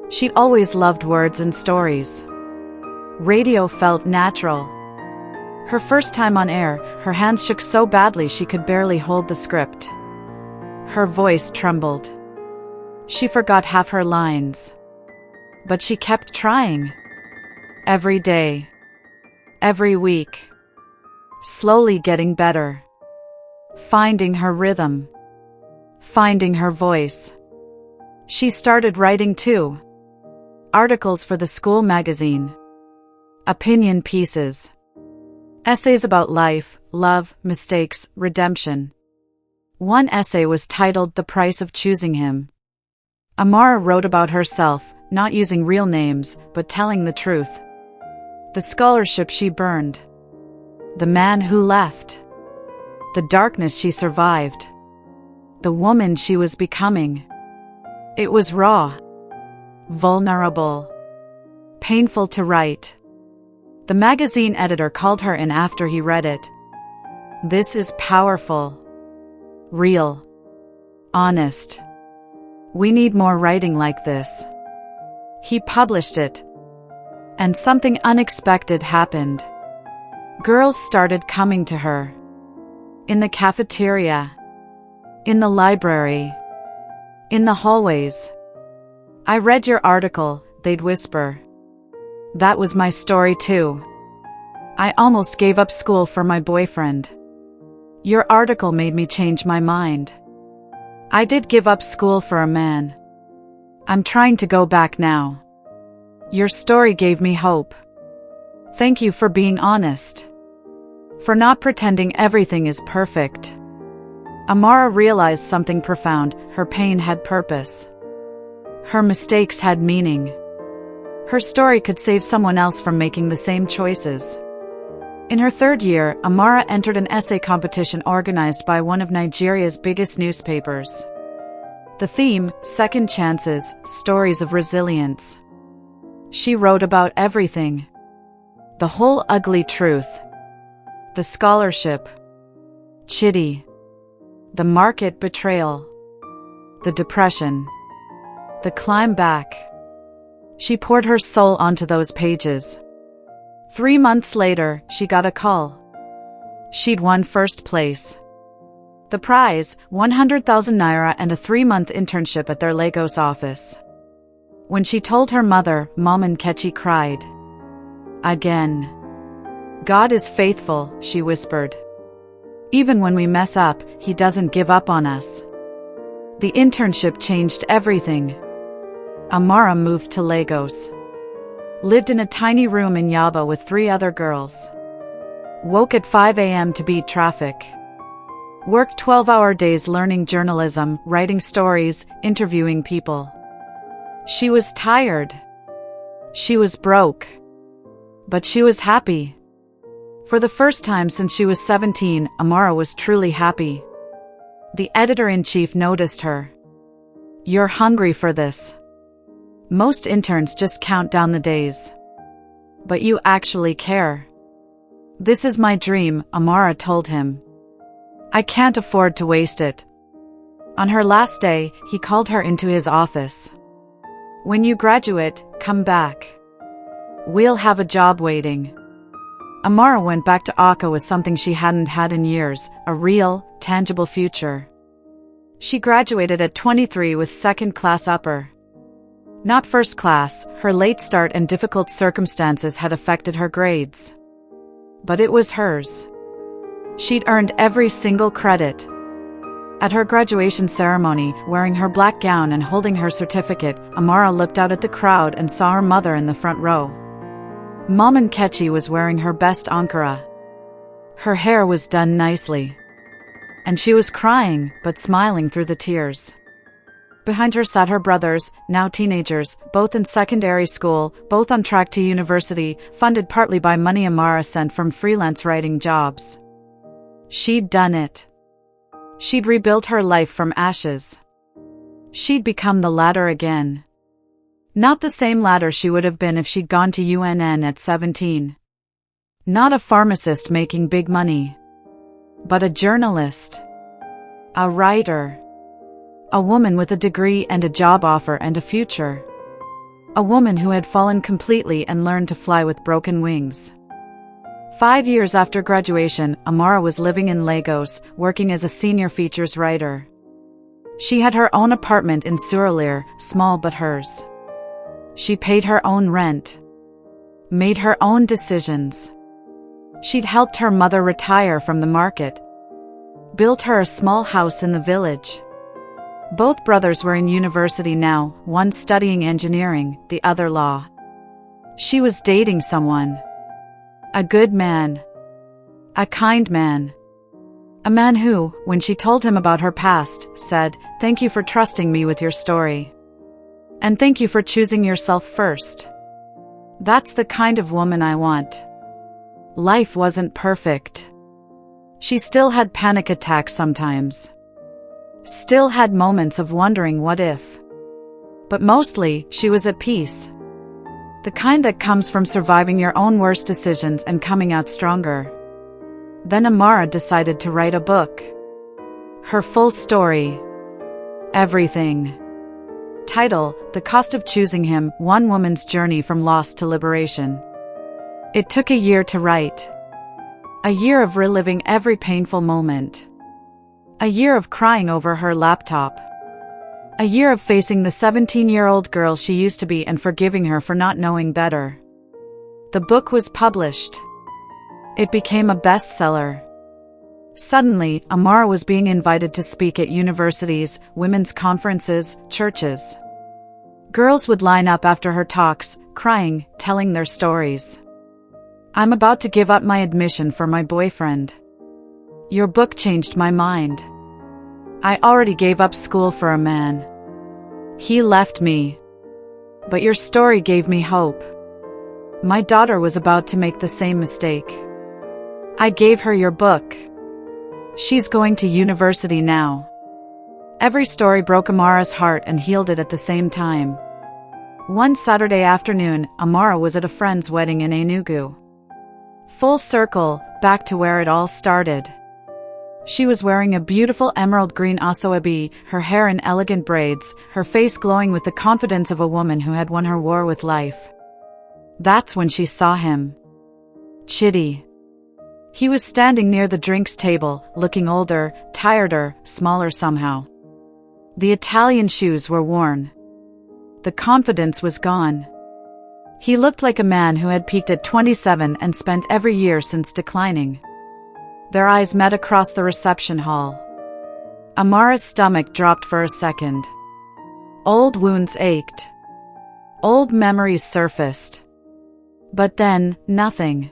She'd always loved words and stories. Radio felt natural. Her first time on air, her hands shook so badly she could barely hold the script. Her voice trembled. She forgot half her lines. But she kept trying. Every day. Every week. Slowly getting better. Finding her rhythm. Finding her voice. She started writing too. Articles for the school magazine. Opinion pieces. Essays about life, love, mistakes, redemption. One essay was titled "The Price of Choosing Him." Amara wrote about herself, not using real names, but telling the truth. The scholarship she burned. The man who left. The darkness she survived. The woman she was becoming. It was raw. Vulnerable. Painful to write. The magazine editor called her in after he read it. "This is powerful. Real. Honest. We need more writing like this." He published it. And something unexpected happened. Girls started coming to her. In the cafeteria. In the library. In the hallways. "I read your article," they'd whisper. "That was my story too. I almost gave up school for my boyfriend. Your article made me change my mind. I did give up school for a man. I'm trying to go back now. Your story gave me hope. Thank you for being honest. For not pretending everything is perfect." Amara realized something profound. Her pain had purpose. Her mistakes had meaning. Her story could save someone else from making the same choices. In her third year, Amara entered an essay competition organized by one of Nigeria's biggest newspapers. The theme, Second Chances, Stories of Resilience. She wrote about everything. The whole ugly truth. The scholarship. Chidi. The market betrayal. The depression. The climb back. She poured her soul onto those pages. 3 months later, she got a call. She'd won first place. The prize, 100,000 naira and a 3-month internship at their Lagos office. When she told her mother, Mama Nkechi cried. Again. "God is faithful," she whispered. "Even when we mess up, He doesn't give up on us." The internship changed everything. Amara moved to Lagos. Lived in a tiny room in Yaba with 3 other girls. Woke at 5 a.m. to beat traffic. Worked 12-hour days learning journalism, writing stories, interviewing people. She was tired. She was broke. But she was happy. For the first time since she was 17, Amara was truly happy. The editor-in-chief noticed her. "You're hungry for this. Most interns just count down the days. But you actually care." "This is my dream," Amara told him. "I can't afford to waste it." On her last day, he called her into his office. "When you graduate, come back. We'll have a job waiting." Amara went back to Akka with something she hadn't had in years, a real, tangible future. She graduated at 23 with second-class upper. Not first class, her late start and difficult circumstances had affected her grades. But it was hers. She'd earned every single credit. At her graduation ceremony, wearing her black gown and holding her certificate, Amara looked out at the crowd and saw her mother in the front row. Mama Nkechi was wearing her best Ankara. Her hair was done nicely. And she was crying, but smiling through the tears. Behind her sat her brothers, now teenagers, both in secondary school, both on track to university, funded partly by money Amara sent from freelance writing jobs. She'd done it. She'd rebuilt her life from ashes. She'd become the ladder again. Not the same ladder she would have been if she'd gone to UNN at 17. Not a pharmacist making big money. But a journalist. A writer. A woman with a degree and a job offer and a future. A woman who had fallen completely and learned to fly with broken wings. 5 years after graduation, Amara was living in Lagos, working as a senior features writer. She had her own apartment in Surulere, small but hers. She paid her own rent. Made her own decisions. She'd helped her mother retire from the market. Built her a small house in the village. Both brothers were in university now, one studying engineering, the other law. She was dating someone. A good man. A kind man. A man who, when she told him about her past, said, "Thank you for trusting me with your story. And thank you for choosing yourself first. That's the kind of woman I want." Life wasn't perfect. She still had panic attacks sometimes. Still had moments of wondering what if. But mostly, she was at peace. The kind that comes from surviving your own worst decisions and coming out stronger. Then Amara decided to write a book. Her full story. Everything. Title: The Cost of Choosing Him, One Woman's Journey from Loss to Liberation. It took a year to write. A year of reliving every painful moment. A year of crying over her laptop. A year of facing the 17-year-old girl she used to be and forgiving her for not knowing better. The book was published. It became a bestseller. Suddenly, Amara was being invited to speak at universities, women's conferences, churches. Girls would line up after her talks, crying, telling their stories. "I'm about to give up my admission for my boyfriend. Your book changed my mind. I already gave up school for a man. He left me. But your story gave me hope. My daughter was about to make the same mistake. I gave her your book. She's going to university now." Every story broke Amara's heart and healed it at the same time. One Saturday afternoon, Amara was at a friend's wedding in Enugu. Full circle, back to where it all started. She was wearing a beautiful emerald green asoebi, her hair in elegant braids, her face glowing with the confidence of a woman who had won her war with life. That's when she saw him. Chidi. He was standing near the drinks table, looking older, tireder, smaller somehow. The Italian shoes were worn. The confidence was gone. He looked like a man who had peaked at 27 and spent every year since declining. Their eyes met across the reception hall. Amara's stomach dropped for a second. Old wounds ached. Old memories surfaced. But then, nothing.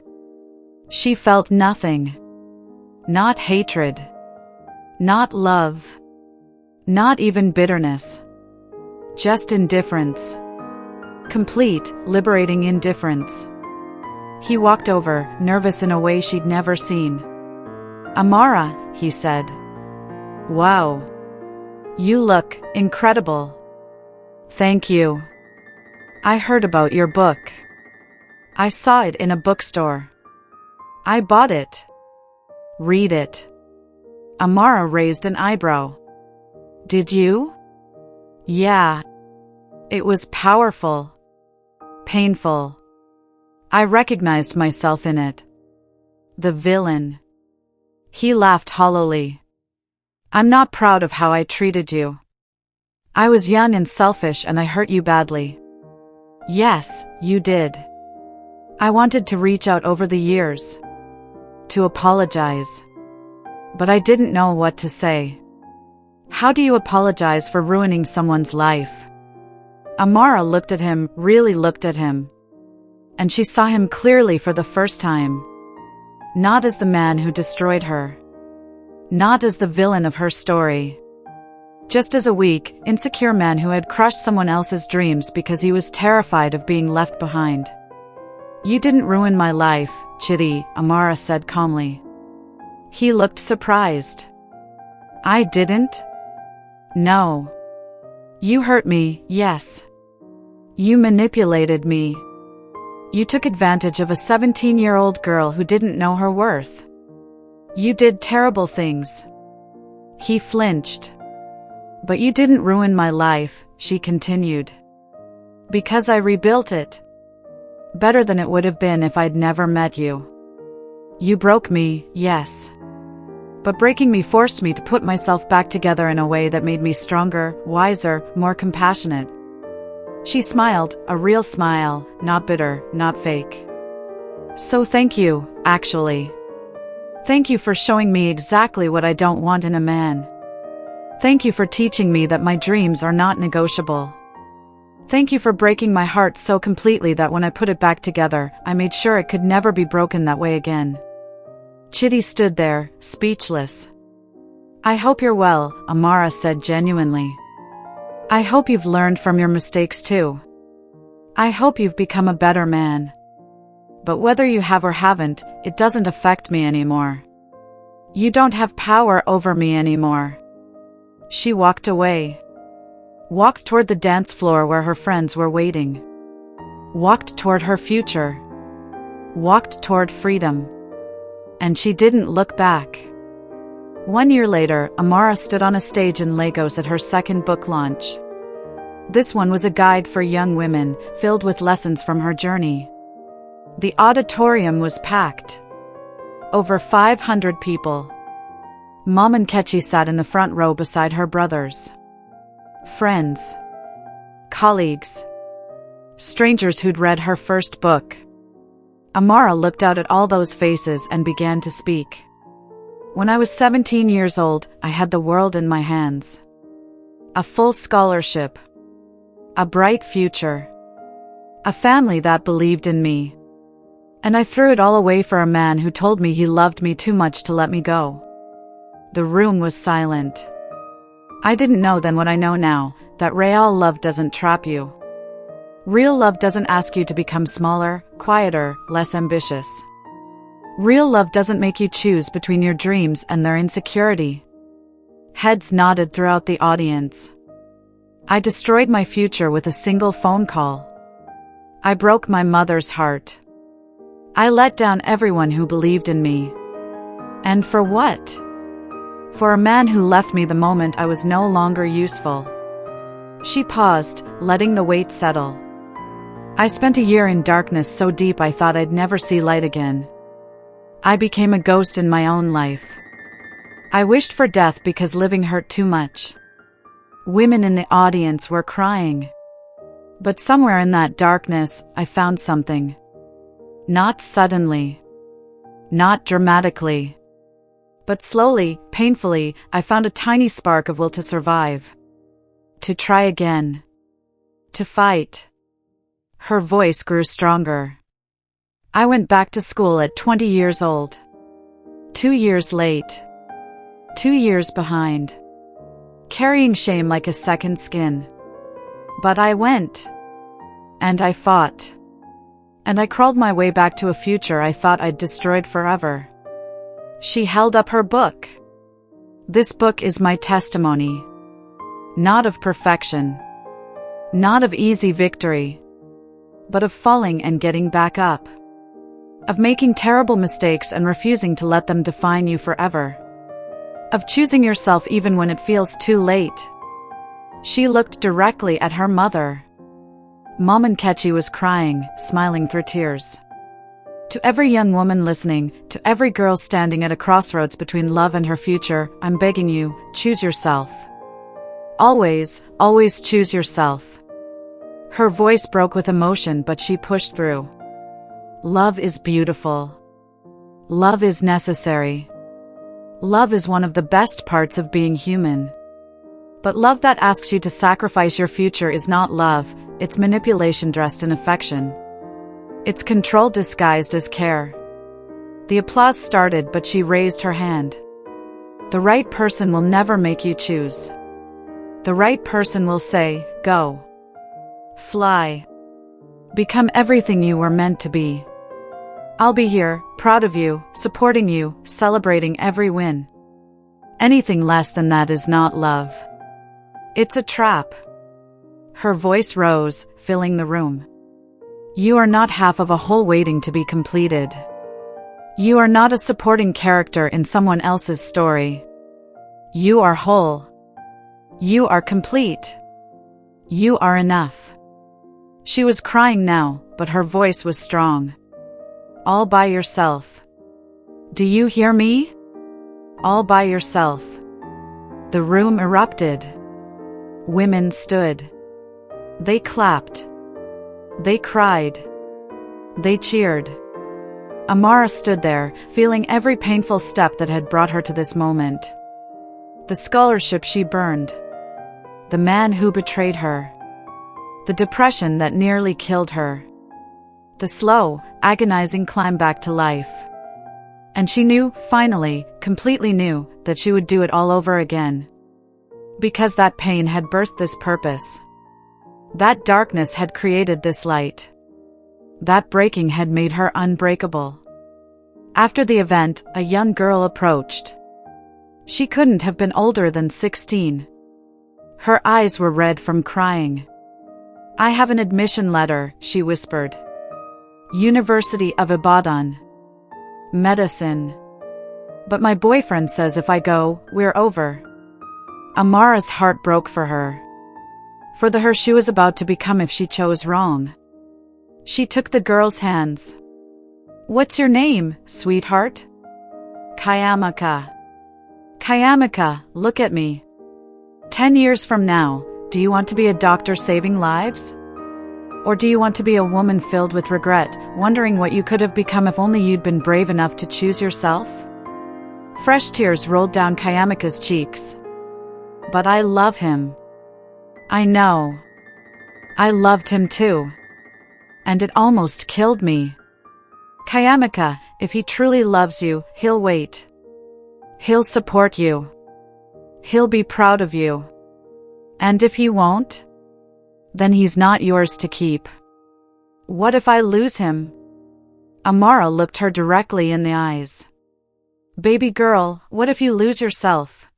She felt nothing. Not hatred. Not love. Not even bitterness. Just indifference. Complete, liberating indifference. He walked over, nervous in a way she'd never seen. "Amara," he said. "Wow. You look incredible." "Thank you. I heard about your book. I saw it in a bookstore. I bought it. Read it." Amara raised an eyebrow. "Did you?" "Yeah. It was powerful. Painful. I recognized myself in it. The villain." He laughed hollowly. "I'm not proud of how I treated you. I was young and selfish and I hurt you badly." "Yes, you did. I wanted to reach out over the years. To apologize. But I didn't know what to say." "How do you apologize for ruining someone's life?" Amara looked at him, really looked at him. And she saw him clearly for the first time. Not as the man who destroyed her. Not as the villain of her story. Just as a weak, insecure man who had crushed someone else's dreams because he was terrified of being left behind. You didn't ruin my life, Chidi, Amara said calmly. He looked surprised. I didn't? No. You hurt me, yes. You manipulated me. You took advantage of a 17-year-old girl who didn't know her worth. You did terrible things. He flinched. But you didn't ruin my life, she continued. Because I rebuilt it. Better than it would have been if I'd never met you. You broke me, yes. But breaking me forced me to put myself back together in a way that made me stronger, wiser, more compassionate. She smiled, a real smile, not bitter, not fake. So thank you, actually. Thank you for showing me exactly what I don't want in a man. Thank you for teaching me that my dreams are not negotiable. Thank you for breaking my heart so completely that when I put it back together, I made sure it could never be broken that way again. Chidi stood there, speechless. I hope you're well, Amara said genuinely. I hope you've learned from your mistakes too. I hope you've become a better man. But whether you have or haven't, it doesn't affect me anymore. You don't have power over me anymore. She walked away. Walked toward the dance floor where her friends were waiting. Walked toward her future. Walked toward freedom. And she didn't look back. 1 year later, Amara stood on a stage in Lagos at her second book launch. This one was a guide for young women, filled with lessons from her journey. The auditorium was packed. Over 500 people. Mom and Kechi sat in the front row beside her brothers. Friends. Colleagues. Strangers who'd read her first book. Amara looked out at all those faces and began to speak. When I was 17 years old, I had the world in my hands. A full scholarship. A bright future. A family that believed in me. And I threw it all away for a man who told me he loved me too much to let me go. The room was silent. I didn't know then what I know now, that real love doesn't trap you. Real love doesn't ask you to become smaller, quieter, less ambitious. Real love doesn't make you choose between your dreams and their insecurity. Heads nodded throughout the audience. I destroyed my future with a single phone call. I broke my mother's heart. I let down everyone who believed in me. And for what? For a man who left me the moment I was no longer useful. She paused, letting the weight settle. I spent a year in darkness so deep I thought I'd never see light again. I became a ghost in my own life. I wished for death because living hurt too much. Women in the audience were crying. But somewhere in that darkness, I found something. Not suddenly. Not dramatically. But slowly, painfully, I found a tiny spark of will to survive. To try again. To fight. Her voice grew stronger. I went back to school at 20 years old. 2 years late. 2 years behind. Carrying shame like a second skin. But I went. And I fought. And I crawled my way back to a future I thought I'd destroyed forever. She held up her book. This book is my testimony. Not of perfection. Not of easy victory. But of falling and getting back up. Of making terrible mistakes and refusing to let them define you forever. Of choosing yourself even when it feels too late. She looked directly at her mother. Mom and Kechi was crying, smiling through tears. To every young woman listening, to every girl standing at a crossroads between love and her future, I'm begging you, choose yourself. Always, always choose yourself. Her voice broke with emotion, but she pushed through. Love is beautiful. Love is necessary. Love is one of the best parts of being human. But love that asks you to sacrifice your future is not love, it's manipulation dressed in affection. It's control disguised as care. The applause started, but she raised her hand. The right person will never make you choose. The right person will say, go. Fly. Become everything you were meant to be. I'll be here, proud of you, supporting you, celebrating every win. Anything less than that is not love. It's a trap. Her voice rose, filling the room. You are not half of a whole waiting to be completed. You are not a supporting character in someone else's story. You are whole. You are complete. You are enough. She was crying now, but her voice was strong. All by yourself. Do you hear me? All by yourself. The room erupted. Women stood. They clapped. They cried. They cheered. Amara stood there, feeling every painful step that had brought her to this moment. The scholarship she burned. The man who betrayed her. The depression that nearly killed her. The slow, agonizing climb back to life. And she knew, finally, completely knew, that she would do it all over again. Because that pain had birthed this purpose. That darkness had created this light. That breaking had made her unbreakable. After the event, a young girl approached. She couldn't have been older than 16. Her eyes were red from crying. I have an admission letter, she whispered. University of Ibadan. Medicine. But my boyfriend says if I go, we're over. Amara's heart broke for her. For the her she was about to become if she chose wrong. She took the girl's hands. What's your name, sweetheart? Kayamaka. Kayamaka, look at me. 10 years from now, do you want to be a doctor saving lives? Or do you want to be a woman filled with regret, wondering what you could have become if only you'd been brave enough to choose yourself? Fresh tears rolled down Kayamaka's cheeks. But I love him. I know. I loved him too. And it almost killed me. Kayamaka, if he truly loves you, he'll wait. He'll support you. He'll be proud of you. And if he won't? Then he's not yours to keep. What if I lose him? Amara looked her directly in the eyes. Baby girl, what if you lose yourself?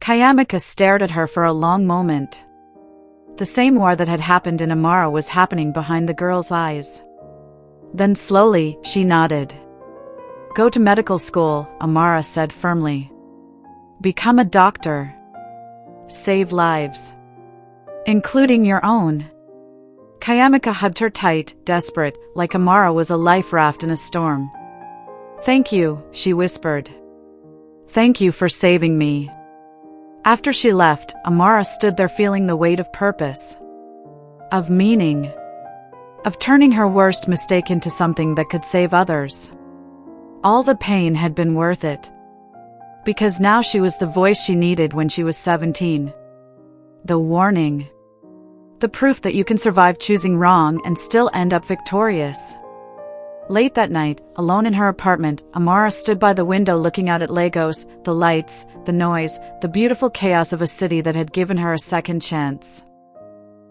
Kayamaka stared at her for a long moment. The same war that had happened in Amara was happening behind the girl's eyes. Then slowly, she nodded. Go to medical school, Amara said firmly. Become a doctor. Save lives. Including your own. Kayamaka hugged her tight, desperate, like Amara was a life raft in a storm. Thank you, she whispered. Thank you for saving me. After she left, Amara stood there feeling the weight of purpose. Of meaning. Of turning her worst mistake into something that could save others. All the pain had been worth it. Because now she was the voice she needed when she was 17. The warning. The proof that you can survive choosing wrong and still end up victorious. Late that night, alone in her apartment, Amara stood by the window looking out at Lagos, the lights, the noise, the beautiful chaos of a city that had given her a second chance.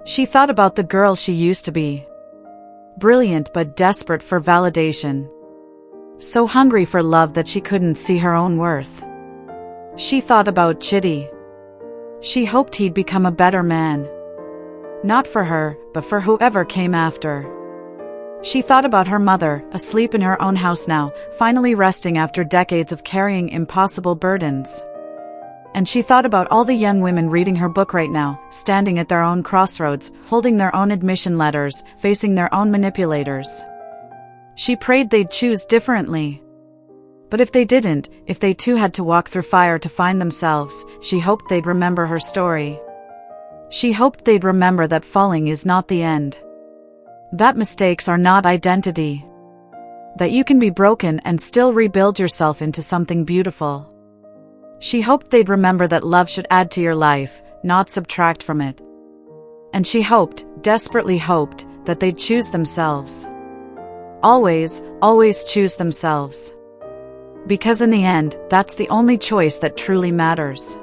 She thought about the girl she used to be. Brilliant but desperate for validation. So hungry for love that she couldn't see her own worth. She thought about Chidi. She hoped he'd become a better man. Not for her, but for whoever came after. She thought about her mother, asleep in her own house now, finally resting after decades of carrying impossible burdens. And she thought about all the young women reading her book right now, standing at their own crossroads, holding their own admission letters, facing their own manipulators. She prayed they'd choose differently. But if they didn't, if they too had to walk through fire to find themselves, she hoped they'd remember her story. She hoped they'd remember that falling is not the end. That mistakes are not identity. That you can be broken and still rebuild yourself into something beautiful. She hoped they'd remember that love should add to your life, not subtract from it. And she hoped, desperately hoped, that they'd choose themselves. Always, always choose themselves. Because in the end, that's the only choice that truly matters.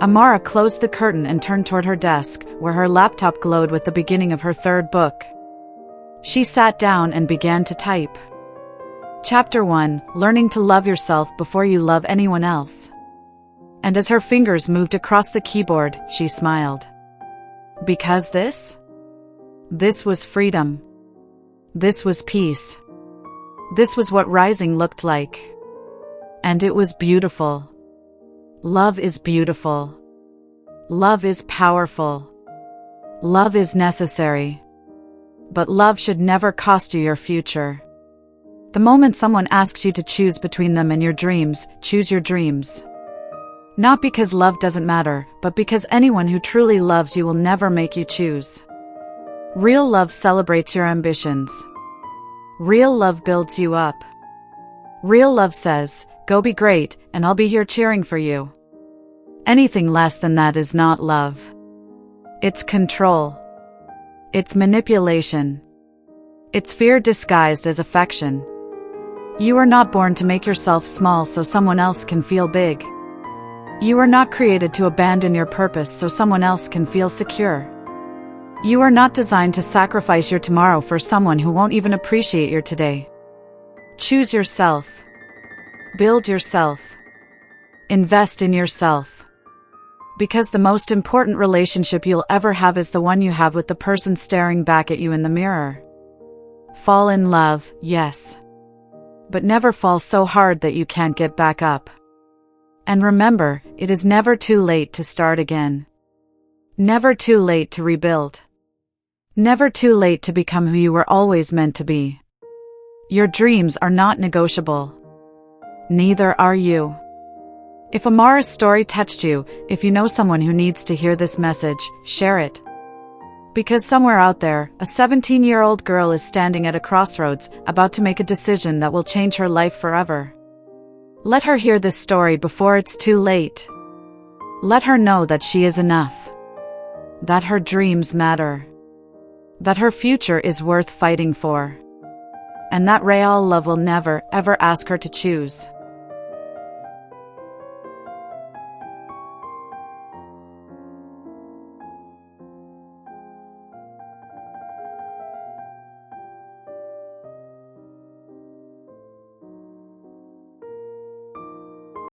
Amara closed the curtain and turned toward her desk, where her laptop glowed with the beginning of her third book. She sat down and began to type. Chapter 1: Learning to Love Yourself Before You Love Anyone Else. And as her fingers moved across the keyboard, she smiled. Because this was freedom. This was peace. This was what rising looked like. And it was beautiful. Love is beautiful. Love is powerful. Love is necessary. But love should never cost you your future. The moment someone asks you to choose between them and your dreams, choose your dreams. Not because love doesn't matter, but because anyone who truly loves you will never make you choose. Real love celebrates your ambitions. Real love builds you up. Real love says, go be great, and I'll be here cheering for you. Anything less than that is not love. It's control. It's manipulation. It's fear disguised as affection. You are not born to make yourself small so someone else can feel big. You are not created to abandon your purpose so someone else can feel secure. You are not designed to sacrifice your tomorrow for someone who won't even appreciate your today. Choose yourself. Build yourself. Invest in yourself. Because the most important relationship you'll ever have is the one you have with the person staring back at you in the mirror. Fall in love, yes. But never fall so hard that you can't get back up. And remember, it is never too late to start again. Never too late to rebuild. Never too late to become who you were always meant to be. Your dreams are not negotiable. Neither are you. If Amara's story touched you, if you know someone who needs to hear this message, share it. Because somewhere out there, a 17-year-old girl is standing at a crossroads, about to make a decision that will change her life forever. Let her hear this story before it's too late. Let her know that she is enough. That her dreams matter. That her future is worth fighting for. And that real love will never, ever ask her to choose.